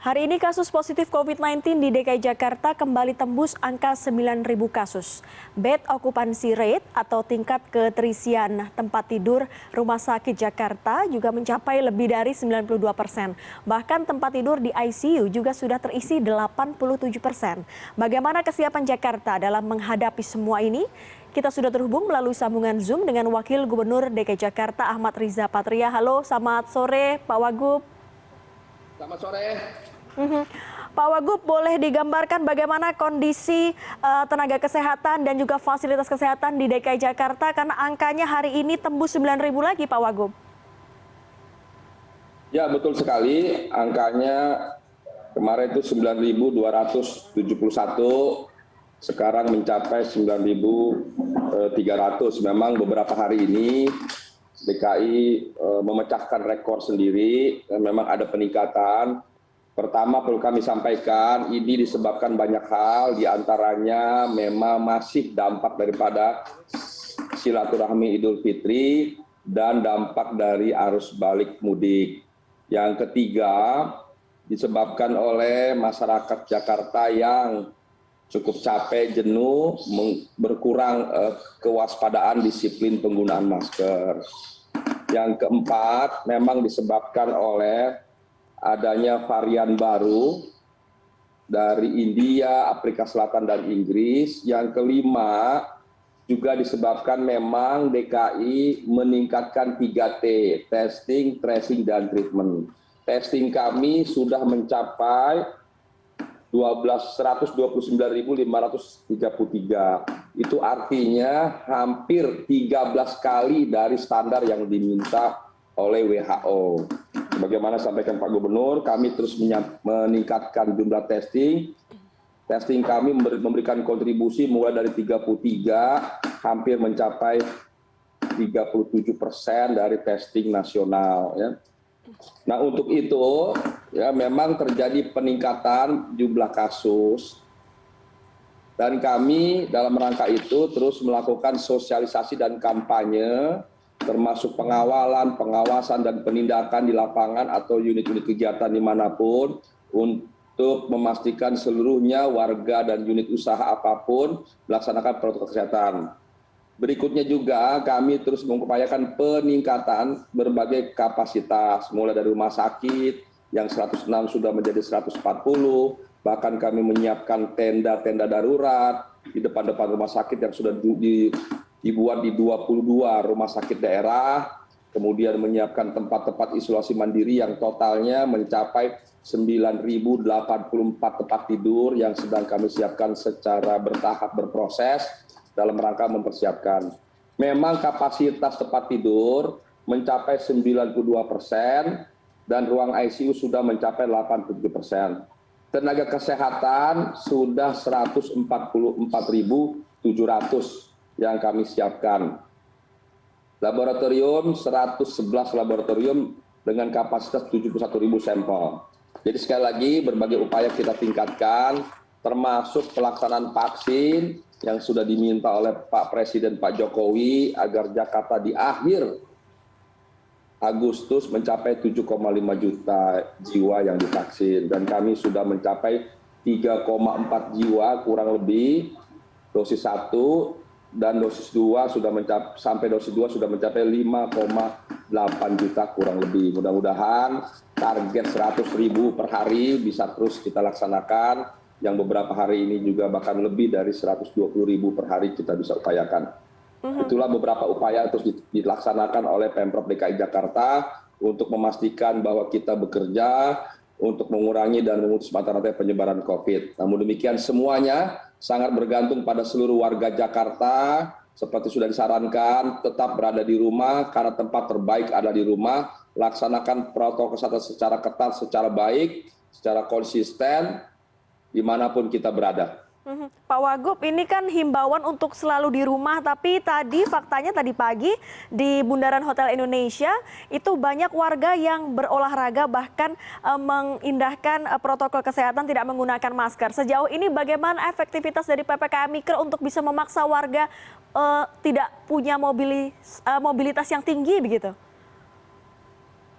Hari ini kasus positif COVID-19 di DKI Jakarta kembali tembus angka 9.000 kasus. Bed occupancy rate atau tingkat keterisian tempat tidur rumah sakit Jakarta juga mencapai lebih dari 92%. Bahkan tempat tidur di ICU juga sudah terisi 87%. Bagaimana kesiapan Jakarta dalam menghadapi semua ini? Kita sudah terhubung melalui sambungan Zoom dengan Wakil Gubernur DKI Jakarta Ahmad Riza Patria. Halo, selamat sore Pak Wagub. Selamat sore. Pak Wagub, boleh digambarkan bagaimana kondisi tenaga kesehatan dan juga fasilitas kesehatan di DKI Jakarta karena angkanya hari ini tembus 9.000 lagi, Pak Wagub. Ya, betul sekali. Angkanya kemarin itu 9.271, sekarang mencapai 9.300. Memang beberapa hari ini DKI memecahkan rekor sendiri, dan memang ada peningkatan. Pertama perlu kami sampaikan, ini disebabkan banyak hal, diantaranya memang masih dampak daripada silaturahmi Idul Fitri dan dampak dari arus balik mudik. Yang ketiga, disebabkan oleh masyarakat Jakarta yang cukup capek, jenuh, berkurang kewaspadaan disiplin penggunaan masker. Yang keempat, memang disebabkan oleh adanya varian baru dari India, Afrika Selatan, dan Inggris. Yang kelima, juga disebabkan memang DKI meningkatkan 3T, testing, tracing, dan treatment. Testing kami sudah mencapai 129.533. Itu artinya hampir 13 kali dari standar yang diminta oleh WHO. Bagaimana sampaikan Pak Gubernur, kami terus meningkatkan jumlah testing. Testing kami memberikan kontribusi mulai dari 33 hampir mencapai 37% dari testing nasional. Ya. Nah, untuk itu ya memang terjadi peningkatan jumlah kasus, dan kami dalam rangka itu terus melakukan sosialisasi dan kampanye, termasuk pengawalan, pengawasan, dan penindakan di lapangan atau unit-unit kegiatan dimanapun untuk memastikan seluruhnya warga dan unit usaha apapun melaksanakan protokol kesehatan. Berikutnya juga kami terus mengupayakan peningkatan berbagai kapasitas, mulai dari rumah sakit yang 106 sudah menjadi 140, bahkan kami menyiapkan tenda-tenda darurat di depan-depan rumah sakit yang sudah dibuat di 22 rumah sakit daerah, kemudian menyiapkan tempat-tempat isolasi mandiri yang totalnya mencapai 9.084 tempat tidur yang sedang kami siapkan secara bertahap berproses dalam rangka mempersiapkan. Memang kapasitas tempat tidur mencapai 92% dan ruang ICU sudah mencapai 87%. Tenaga kesehatan sudah 144.700 yang kami siapkan. Laboratorium 111 laboratorium dengan kapasitas 71.000 sampel. Jadi sekali lagi berbagai upaya kita tingkatkan, termasuk pelaksanaan vaksin yang sudah diminta oleh Pak Presiden Pak Jokowi agar Jakarta di akhir Agustus mencapai 7,5 juta jiwa yang divaksin, dan kami sudah mencapai 3,4 jiwa kurang lebih dosis 1, dan dosis 2 sudah mencapai, sampai dosis 2 sudah mencapai 5,8 juta kurang lebih. Mudah-mudahan target 100.000 per hari bisa terus kita laksanakan, yang beberapa hari ini juga bahkan lebih dari 120.000 per hari kita bisa upayakan. Itulah beberapa upaya terus dilaksanakan oleh Pemprov DKI Jakarta untuk memastikan bahwa kita bekerja untuk mengurangi dan memutus mata rantai penyebaran COVID. Namun demikian semuanya sangat bergantung pada seluruh warga Jakarta. Seperti sudah disarankan, tetap berada di rumah karena tempat terbaik ada di rumah. Laksanakan protokol kesehatan secara ketat, secara baik, secara konsisten, dimanapun kita berada. Pak Wagub, ini kan himbauan untuk selalu di rumah, tapi faktanya tadi pagi di Bundaran Hotel Indonesia itu banyak warga yang berolahraga bahkan mengindahkan protokol kesehatan tidak menggunakan masker. Sejauh ini bagaimana efektivitas dari PPKM Mikro untuk bisa memaksa warga tidak punya mobilitas yang tinggi begitu?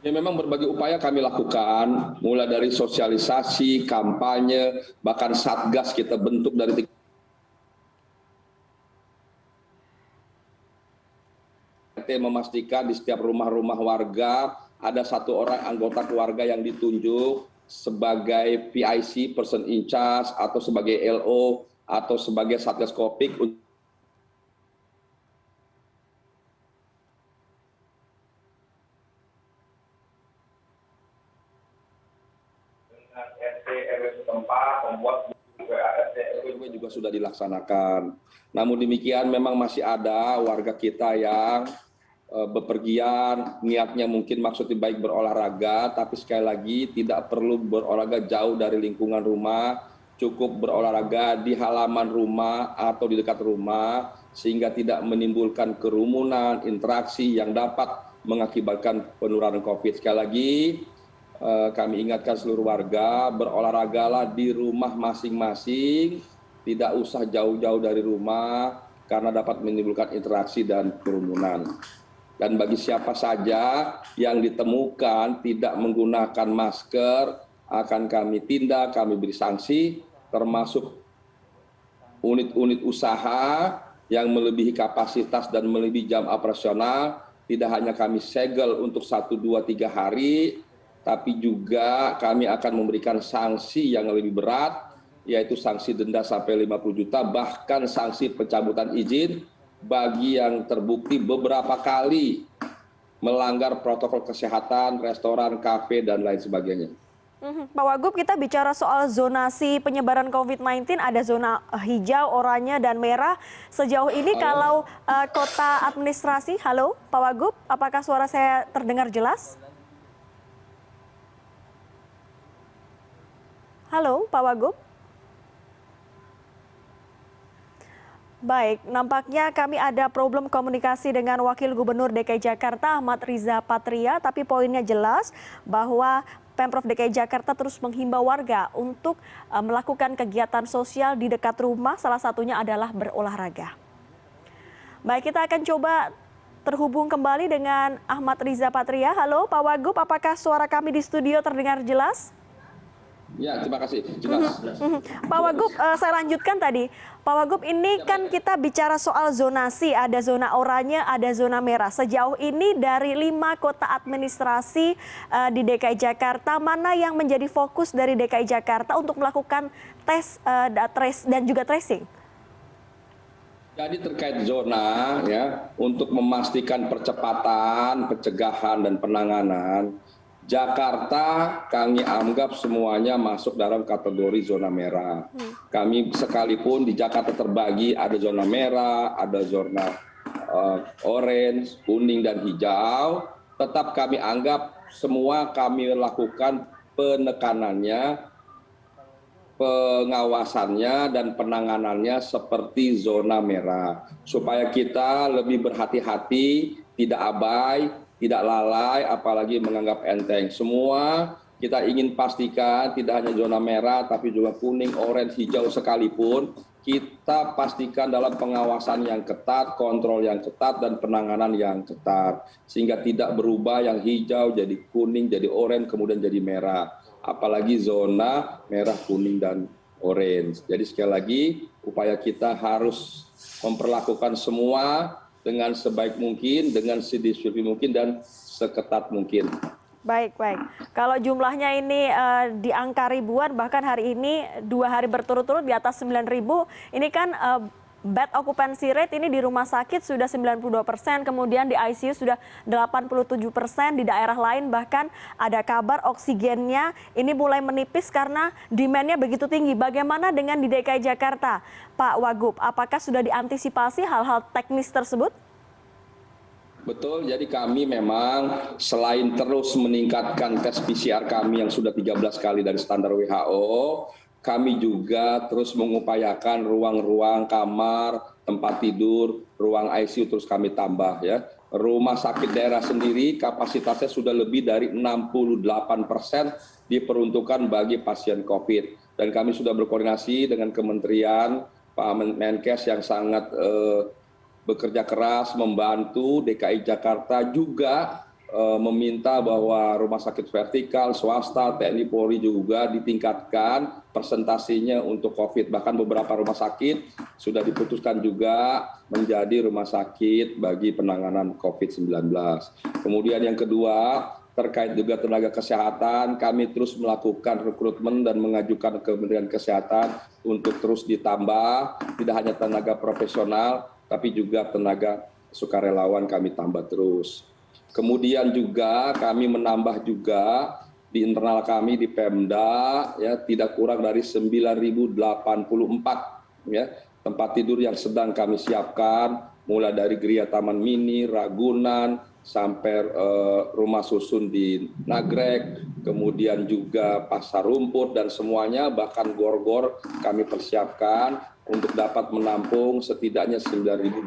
Ya memang berbagai upaya kami lakukan, mulai dari sosialisasi, kampanye, bahkan satgas kita bentuk dari memastikan di setiap rumah-rumah warga ada satu orang anggota keluarga yang ditunjuk sebagai PIC, person in charge, atau sebagai LO, atau sebagai Satgas Covid. RT RW setempat membuat RT RW juga sudah dilaksanakan. Namun demikian memang masih ada warga kita yang bepergian, niatnya mungkin maksudnya baik berolahraga, tapi sekali lagi tidak perlu berolahraga jauh dari lingkungan rumah, cukup berolahraga di halaman rumah atau di dekat rumah, sehingga tidak menimbulkan kerumunan, interaksi yang dapat mengakibatkan penularan COVID. Sekali lagi, kami ingatkan seluruh warga, berolahragalah di rumah masing-masing, tidak usah jauh-jauh dari rumah, karena dapat menimbulkan interaksi dan kerumunan. Dan bagi siapa saja yang ditemukan tidak menggunakan masker, akan kami tindak, kami beri sanksi, termasuk unit-unit usaha yang melebihi kapasitas dan melebihi jam operasional. Tidak hanya kami segel untuk 1, 2, 3 hari, tapi juga kami akan memberikan sanksi yang lebih berat, yaitu sanksi denda sampai 50 juta, bahkan sanksi pencabutan izin bagi yang terbukti beberapa kali melanggar protokol kesehatan, restoran, kafe, dan lain sebagainya. Pak Wagub, kita bicara soal zonasi penyebaran COVID-19, ada zona hijau, oranye, dan merah. Sejauh ini kalau kota administrasi, halo Pak Wagub, apakah suara saya terdengar jelas? Halo Pak Wagub? Baik, nampaknya kami ada problem komunikasi dengan Wakil Gubernur DKI Jakarta Ahmad Riza Patria, tapi poinnya jelas bahwa Pemprov DKI Jakarta terus menghimbau warga untuk melakukan kegiatan sosial di dekat rumah, salah satunya adalah berolahraga. Baik, kita akan coba terhubung kembali dengan Ahmad Riza Patria. Halo Pak Wagub, apakah suara kami di studio terdengar jelas? Ya, terima kasih. Jelas. Pak Wagub, saya lanjutkan tadi. Pak Wagub, ini kan kita bicara soal zonasi, ada zona oranye, ada zona merah. Sejauh ini dari 5 kota administrasi di DKI Jakarta, mana yang menjadi fokus dari DKI Jakarta untuk melakukan tes dan juga tracing? Jadi terkait zona, ya, untuk memastikan percepatan, pencegahan, dan penanganan, Jakarta kami anggap semuanya masuk dalam kategori zona merah. Kami sekalipun di Jakarta terbagi ada zona merah, ada zona orange, kuning, dan hijau, tetap kami anggap semua kami lakukan penekanannya, pengawasannya, dan penanganannya seperti zona merah. Supaya kita lebih berhati-hati, tidak abai, tidak lalai, apalagi menganggap enteng. Semua kita ingin pastikan tidak hanya zona merah, tapi juga kuning, orange, hijau sekalipun, kita pastikan dalam pengawasan yang ketat, kontrol yang ketat, dan penanganan yang ketat. Sehingga tidak berubah yang hijau jadi kuning, jadi orange, kemudian jadi merah. Apalagi zona merah, kuning, dan orange. Jadi sekali lagi, upaya kita harus memperlakukan semua dengan sebaik mungkin, dengan sedisiplin mungkin, dan seketat mungkin. Baik. Kalau jumlahnya ini di angka ribuan, bahkan hari ini 2 hari berturut-turut di atas 9.000, ini kan bed occupancy rate ini di rumah sakit sudah 92%, kemudian di ICU sudah 87%, di daerah lain bahkan ada kabar oksigennya ini mulai menipis karena demand-nya begitu tinggi. Bagaimana dengan di DKI Jakarta, Pak Wagub? Apakah sudah diantisipasi hal-hal teknis tersebut? Betul, jadi kami memang selain terus meningkatkan tes PCR kami yang sudah 13 kali dari standar WHO, kami juga terus mengupayakan ruang-ruang kamar, tempat tidur, ruang ICU terus kami tambah, ya. Rumah sakit daerah sendiri kapasitasnya sudah lebih dari 68% diperuntukkan bagi pasien COVID. Dan kami sudah berkoordinasi dengan Kementerian, Pak Menkes yang sangat bekerja keras membantu DKI Jakarta juga meminta bahwa rumah sakit vertikal, swasta, TNI, Polri juga ditingkatkan presentasinya untuk COVID. Bahkan beberapa rumah sakit sudah diputuskan juga menjadi rumah sakit bagi penanganan COVID-19. Kemudian yang kedua, terkait juga tenaga kesehatan, kami terus melakukan rekrutmen dan mengajukan ke Kementerian Kesehatan untuk terus ditambah, tidak hanya tenaga profesional, tapi juga tenaga sukarelawan kami tambah terus. Kemudian juga kami menambah juga di internal kami di Pemda ya tidak kurang dari 9.084 ya tempat tidur yang sedang kami siapkan mulai dari Geria Taman Mini, Ragunan sampai rumah susun di Nagrek, kemudian juga Pasar Rumput dan semuanya bahkan gor-gor kami persiapkan untuk dapat menampung setidaknya 9.084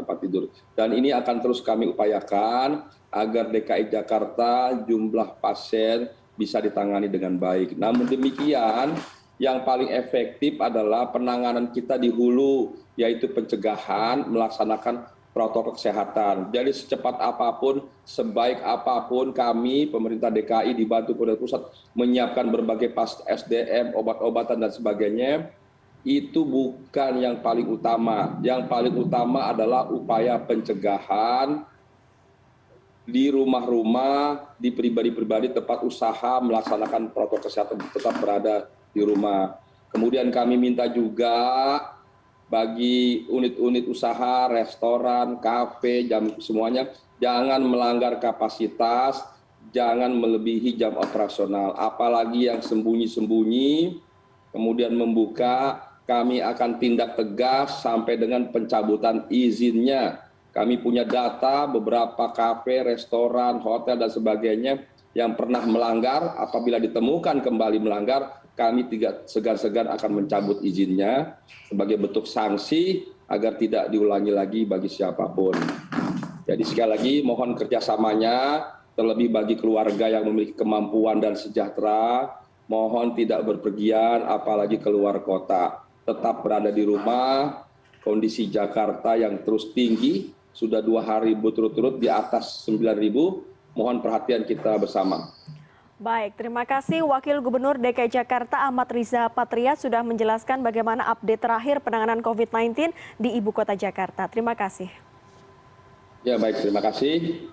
tempat tidur. Dan ini akan terus kami upayakan agar DKI Jakarta jumlah pasien bisa ditangani dengan baik. Namun demikian, yang paling efektif adalah penanganan kita di hulu, yaitu pencegahan, melaksanakan protokol kesehatan. Jadi secepat apapun, sebaik apapun kami, pemerintah DKI dibantu pemerintah pusat, menyiapkan berbagai SDM, obat-obatan dan sebagainya, itu bukan yang paling utama. Yang paling utama adalah upaya pencegahan di rumah-rumah, di pribadi-pribadi tempat usaha melaksanakan protokol kesehatan tetap berada di rumah. Kemudian kami minta juga bagi unit-unit usaha, restoran, kafe, jam semuanya jangan melanggar kapasitas, jangan melebihi jam operasional. Apalagi yang sembunyi-sembunyi, kemudian membuka, kami akan tindak tegas sampai dengan pencabutan izinnya. Kami punya data beberapa kafe, restoran, hotel, dan sebagainya yang pernah melanggar. Apabila ditemukan kembali melanggar, kami tidak segan-segan akan mencabut izinnya sebagai bentuk sanksi agar tidak diulangi lagi bagi siapapun. Jadi sekali lagi mohon kerjasamanya, terlebih bagi keluarga yang memiliki kemampuan dan sejahtera, mohon tidak berpergian apalagi keluar kota. Tetap berada di rumah, kondisi Jakarta yang terus tinggi, sudah 2 hari berturut-turut di atas 9.000, mohon perhatian kita bersama. Baik, terima kasih Wakil Gubernur DKI Jakarta Ahmad Riza Patria sudah menjelaskan bagaimana update terakhir penanganan COVID-19 di Ibu Kota Jakarta. Terima kasih. Ya baik, terima kasih.